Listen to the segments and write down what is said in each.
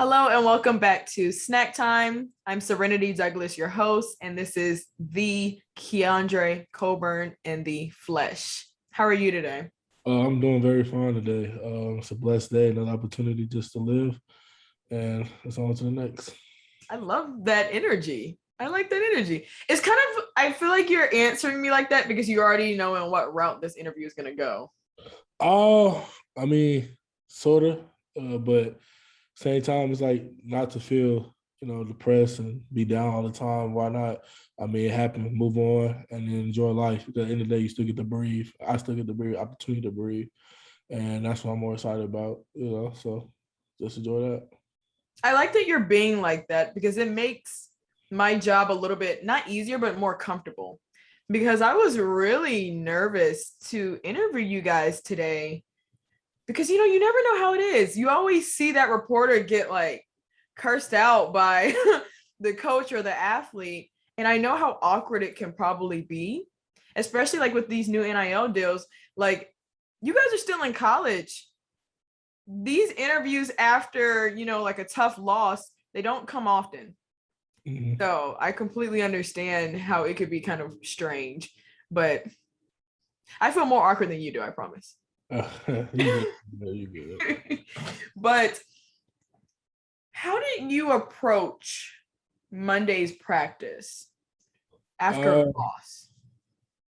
Hello and welcome back to Snack Time. I'm Serenity Douglas, your host, and this is the Keondre Coburn in the flesh. How are you today? I'm doing very fine today. It's a blessed day, another opportunity just to live, and it's on to the next. I love that energy. I like that energy. It's kind of, I feel like you're answering me like that because you already know in what route this interview is going to go. Oh, I mean, sort of, but same time, it's like not to feel, depressed and be down all the time. Why not? I mean, it happened. Move on and then enjoy life. Because at the end of the day, you still get to breathe. I still get to breathe, opportunity to breathe, and that's what I'm more excited about. So just enjoy that. I like that you're being like that because it makes my job a little bit not easier, but more comfortable. Because I was really nervous to interview you guys today because you never know how it is. You always see that reporter get like cursed out by the coach or the athlete, and I know how awkward it can probably be, especially like with these new NIL deals. Like, you guys are still in college. These interviews after, like a tough loss, they don't come often. Mm-hmm. So I completely understand how it could be kind of strange, but I feel more awkward than you do, I promise. You good. But how did you approach Monday's practice after a loss?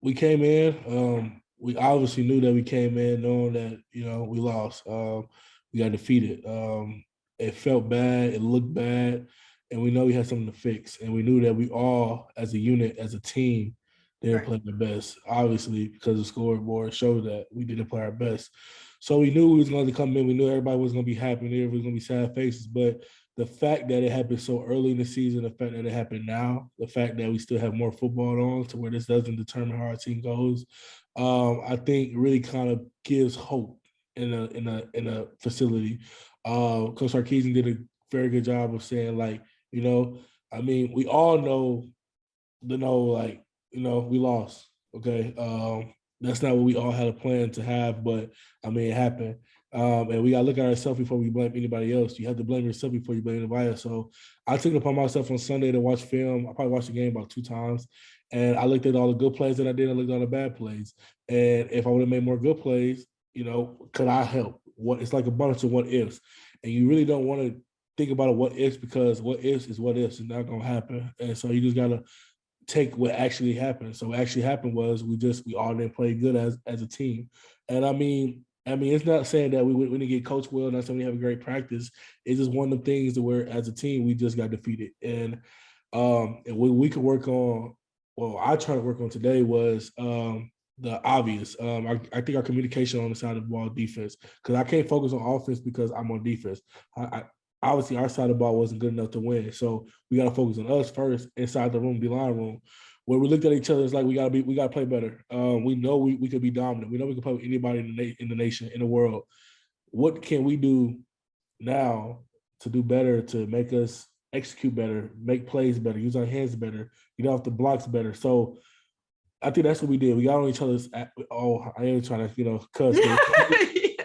We came in. We obviously knew that we came in knowing that we lost. We got defeated. It felt bad. It looked bad, and we know we had something to fix. And we knew that we all, as a unit, as a team, didn't play their best. Obviously, because the scoreboard showed that we didn't play our best. So we knew we was going to come in. We knew everybody was going to be happy. There was going to be sad faces, but the fact that it happened so early in the season, the fact that it happened now, the fact that we still have more football on to where this doesn't determine how our team goes, I think really kind of gives hope in a facility. Coach Sarkisian did a very good job of saying, like, I mean, we all know, we lost. Okay, that's not what we all had a plan to have, but I mean, it happened. And we got to look at ourselves before we blame anybody else. You have to blame yourself before you blame anybody else. So I took it upon myself on Sunday to watch film. I probably watched the game about 2 times. And I looked at all the good plays that I did. I looked at all the bad plays. And if I would have made more good plays, could I help? It's like a bunch of what ifs. And you really don't want to think about a what ifs because what ifs is what ifs. It's not going to happen. And so you just got to take what actually happened. So what actually happened was we all didn't play good as a team. And I mean, it's not saying that we didn't get coached well, not saying we have a great practice. It's just one of the things that where as a team we just got defeated. And what we could work on, well, I tried to work on today was the obvious. I think our communication on the side of the ball, defense, because I can't focus on offense because I'm on defense. Obviously our side of the ball wasn't good enough to win. So we got to focus on us first inside the room, line room. Where we looked at each other, it's like we got to play better. We know we could be dominant. We know we can play with anybody in the nation, in the world. What can we do now to do better, to make us execute better, make plays better, use our hands better, get off the blocks better? So I think that's what we did. We got on each other's. Oh, I am trying to cuss.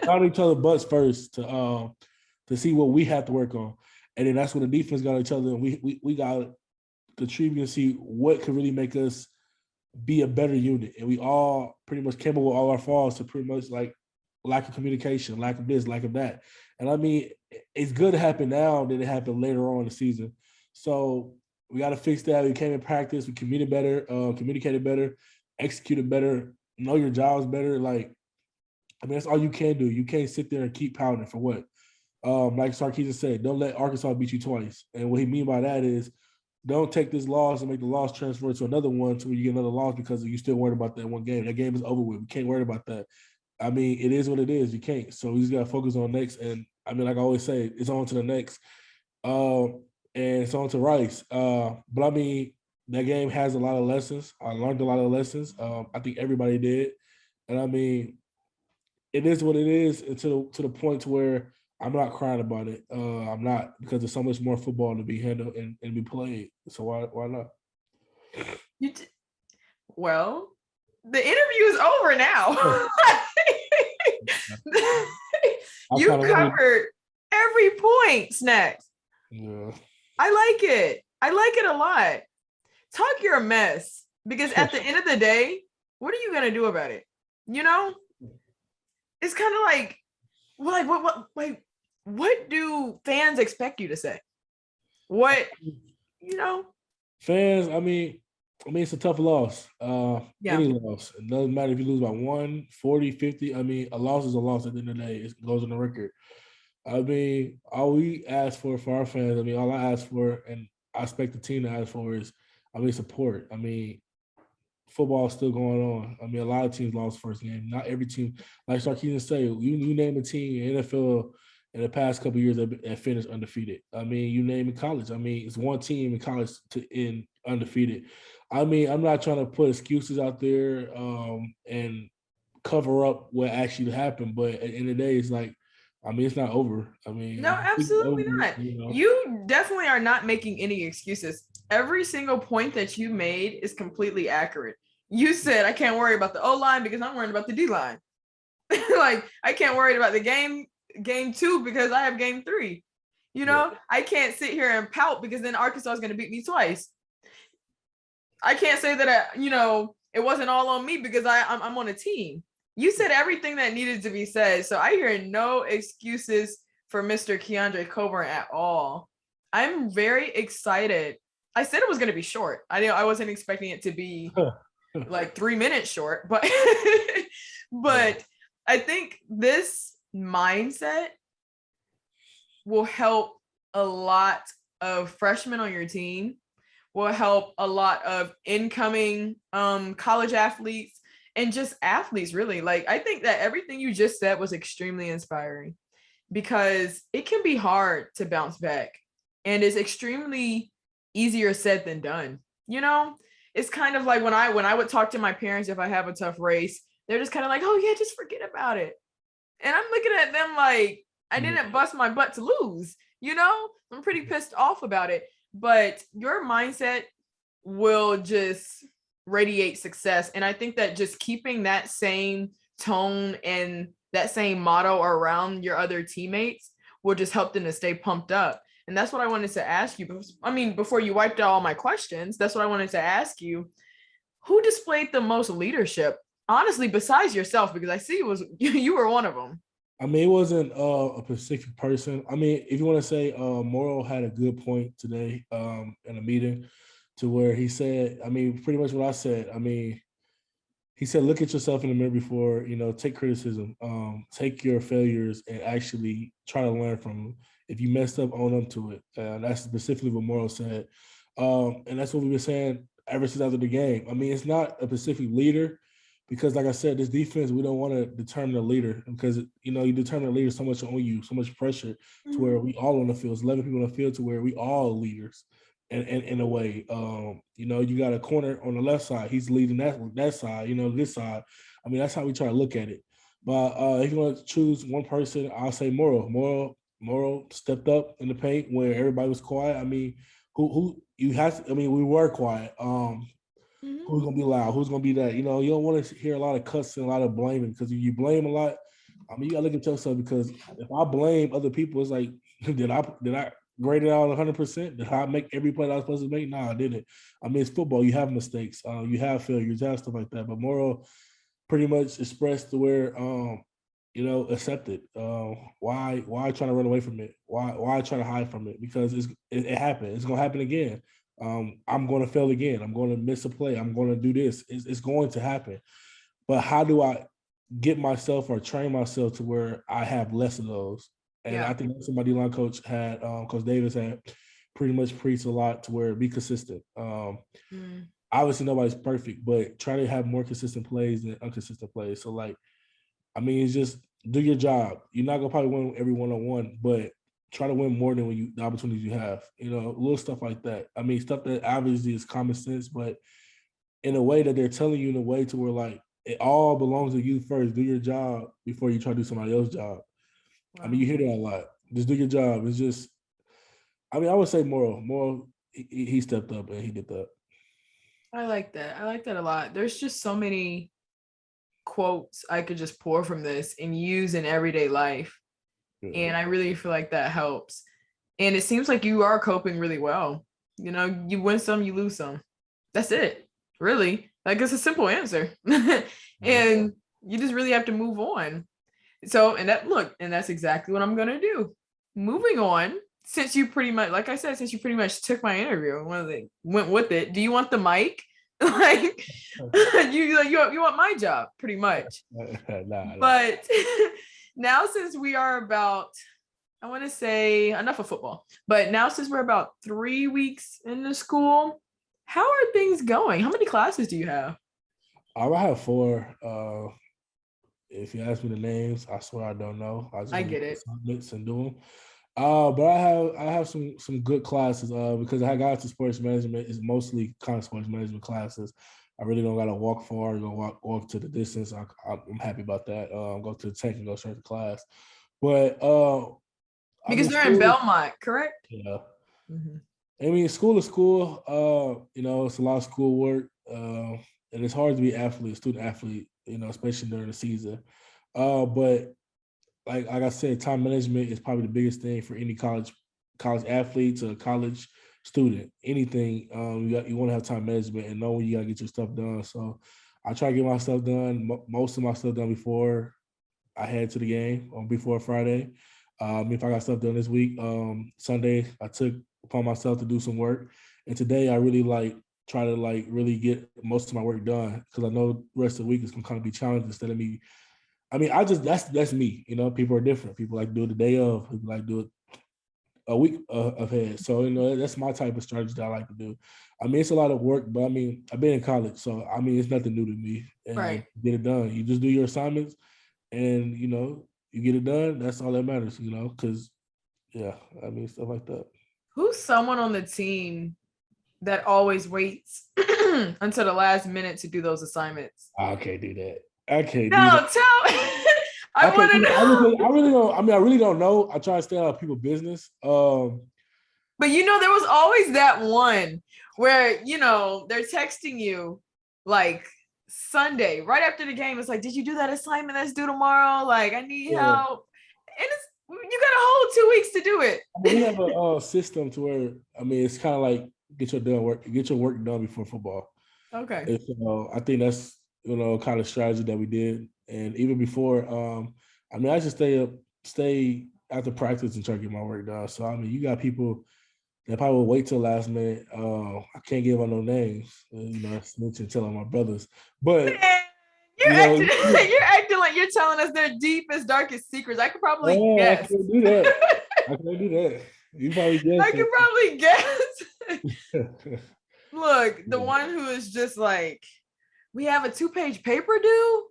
Got on each other's butts first to see what we have to work on, and then that's when the defense got on each other, and we got the tribune to see what could really make us be a better unit. And we all pretty much came up with all our faults to pretty much like lack of communication, lack of this, lack of that. And I mean, it's good to happen now than it happened later on in the season. So we got to fix that. We came in practice, we communicated better, executed better, know your jobs better. Like, I mean, that's all you can do. You can't sit there and keep pounding for what? Like Sarkisian said, don't let Arkansas beat you twice. And what he mean by that is don't take this loss and make the loss transfer to another one to where you get another loss because you still worried about that one game. That game is over with. We can't worry about that. I mean, it is what it is. You can't. So we just got to focus on next. And I mean, like I always say, it's on to the next. And it's on to Rice. But I mean, that game has a lot of lessons. I learned a lot of lessons. I think everybody did. And I mean, it is what it is to the point to where I'm not crying about it. I'm not, because there's so much more football to be handled and be played. So why not? Well, the interview is over now. You covered every point, Snacks. Yeah. I like it. I like it a lot. Talk your mess, because at the end of the day, what are you gonna do about it? You know, it's kind of like, what do fans expect you to say? What, you know? Fans, it's a tough loss. Yeah. Any loss. It doesn't matter if you lose by 1, 40, 50. A loss is a loss at the end of the day. It goes on the record. All we ask for our fans, all I ask for, and I expect the team to ask for is, support. Football is still going on. A lot of teams lost first game. Not every team, like Sarkisian say, you name a team in NFL in the past couple of years that finished undefeated. You name in college. It's one team in college to end undefeated. I'm not trying to put excuses out there and cover up what actually happened, but at the end of the day, it's like, it's not over. No, It's absolutely over, not. You definitely are not making any excuses. Every single point that you made is completely accurate. You said, I can't worry about the O line because I'm worried about the D line. Like, I can't worry about the game 2 because I have game 3. I can't sit here and pout because then Arkansas is going to beat me twice. I can't say that, it wasn't all on me because I'm on a team. You said everything that needed to be said. So I hear no excuses for Mr. Keondre Coburn at all. I'm very excited. I said it was going to be short. I wasn't expecting it to be like 3 minutes short, but but I think this mindset will help a lot of freshmen on your team, will help a lot of incoming college athletes and just athletes, really. Like, I think that everything you just said was extremely inspiring, because it can be hard to bounce back, and it's extremely easier said than done. It's kind of like when I would talk to my parents if I have a tough race, they're just kind of like, oh yeah, just forget about it. And I'm looking at them like, I didn't bust my butt to lose. I'm pretty pissed off about it. But your mindset will just radiate success. And I think that just keeping that same tone and that same motto around your other teammates will just help them to stay pumped up. And that's what I wanted to ask you. Before you wiped out all my questions, that's what I wanted to ask you. Who displayed the most leadership? Honestly, besides yourself, because I see you were one of them. It wasn't a specific person. If you want to say Morrow had a good point today in a meeting to where he said, pretty much what I said. He said, look at yourself in the mirror before, take criticism, take your failures and actually try to learn from them. If you messed up, own up to it. That's specifically what Morrow said. And that's what we've been saying ever since after the game. It's not a specific leader, because like I said, this defense, we don't want to determine a leader, because, you determine a leader so much on you, so much pressure to where we all on the field. It's 11 people on the field to where we all leaders in a way. You got a corner on the left side. He's leading that side, this side. That's how we try to look at it. But if you want to choose one person, I'll say Morrow. Morrow stepped up in the paint where everybody was quiet. Who you have to, we were quiet. Who's gonna be loud? Who's gonna be that? You don't want to hear a lot of cussing, a lot of blaming, because if you blame a lot, you gotta look at yourself, because if I blame other people, it's like, did I grade it out 100%? Did I make every play that I was supposed to make? No, I didn't. It's football. You have mistakes. You have failures. You have stuff like that. But Morrow pretty much expressed to where accept it. Why try to run away from it? Why try to hide from it? Because it happened. It's gonna happen again. I'm going to fail again. I'm going to miss a play. I'm going to do this. It's going to happen. But how do I get myself or train myself to where I have less of those? And I think that's what my D-line coach had, Coach Davis had pretty much preached a lot to where be consistent. Obviously, nobody's perfect, but try to have more consistent plays than inconsistent plays. So, it's just do your job. You're not going to probably win every one-on-one, but try to win more than the opportunities you have. Little stuff like that. Stuff that obviously is common sense, but in a way that they're telling you in a way to where, it all belongs to you first. Do your job before you try to do somebody else's job. Wow. You hear that a lot. Just do your job. It's just, I would say Morrow, he stepped up and he did that. I like that. I like that a lot. There's just so many quotes I could just pour from this and use in everyday life. And I really feel like that helps. And it seems like you are coping really well. You know, you win some, you lose some. That's it. Really. Like it's a simple answer. And you just really have to move on. So, and that's exactly what I'm gonna do. Moving on, since you pretty much, like I said, since you pretty much took my interview, went with it. Do you want the mic? Like you want my job, pretty much. Nah. But now since we are about, I want to say enough of football, but now since we're about 3 weeks into school, how are things going? How many classes do you have? I have 4. If you ask me the names, I swear I don't know. I get it. And do them. But I have some good classes because I got to sports management. It's mostly kind of sports management classes. I really don't got to walk far. You know, walk to the distance. I'm happy about that. Go to the tech and go straight to class. But because they're in Belmont, correct? Yeah. Mm-hmm. I mean, school is school. You know, it's a lot of schoolwork, and it's hard to be student athlete. You know, especially during the season. But like I said, time management is probably the biggest thing for any college athletes or college student. Anything you want to have time management and know when you gotta get your stuff done. So I try to get my stuff done. Most of my stuff done before I head to the game on before Friday. If I got stuff done this week, Sunday I took upon myself to do some work, and today I really try to really get most of my work done because I know the rest of the week is gonna kind of be challenging instead of me. I mean, that's me. You know, people are different. People like to do it the day of. People like to do it a week ahead. So, you know, that's my type of strategy that I like to do. I mean, it's a lot of work, but I mean, I've been in college, so I mean, it's nothing new to me. And right. Get it done. You just do your assignments, and you know, you get it done. That's all that matters. You know, because yeah, I mean, stuff like that. Who's someone on the team that always waits until the last minute to do those assignments? I can't do that. I can't. No, tell. I want to know. I really don't. I mean, I really don't know. I try to stay out of people's business. But you know, there was always that one where you know they're texting you like Sunday right after the game. It's like, did you do that assignment that's due tomorrow? Like, I need help. And you got a whole 2 weeks to do it. I mean, we have a system to where I mean, it's kind of like get your work done before football. Okay. And so I think that's kind of strategy that we did. And even before, I mean, I just stay after practice and try to get my work done. So I mean, you got people that probably will wait till last minute. I can't give out no names. Snitching, telling my brothers. But man, you're acting like you're telling us their deepest, darkest secrets. I could probably guess. I can't do that. I can't do that. You probably guess. I could probably guess. Look, the one who is just like, we have a 2-page paper due.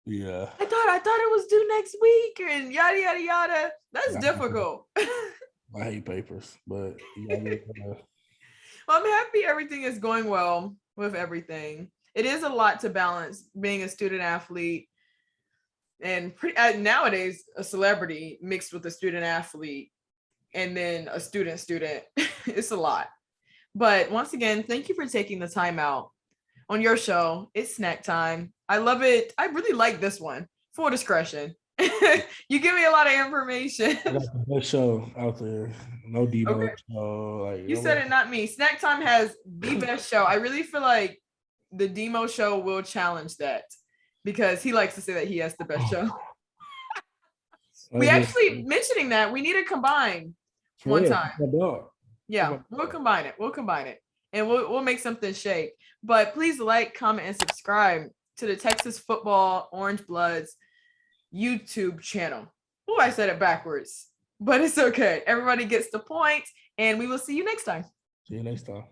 Yeah. I thought it was due next week and yada yada yada. That's difficult. I hate papers, but well, I'm happy everything is going well with everything. It is a lot to balance being a student athlete and nowadays a celebrity mixed with a student athlete and then a student. It's a lot. But once again, thank you for taking the time out on your show. It's snack time. I love it. I really like this one. Full discretion. You give me a lot of information. I got the best show out there. No Demo. Okay. Show. You said it, not me. Snack time has the best show. I really feel like the Demo show will challenge that because he likes to say that he has the best show. We actually mentioning that we need to combine one time. Yeah, we'll combine it. And we'll make something shake. But please like, comment, and subscribe to the Texas Football Orange Bloods YouTube channel. Oh, I said it backwards, but it's okay. Everybody gets the point, and we will see you next time. See you next time.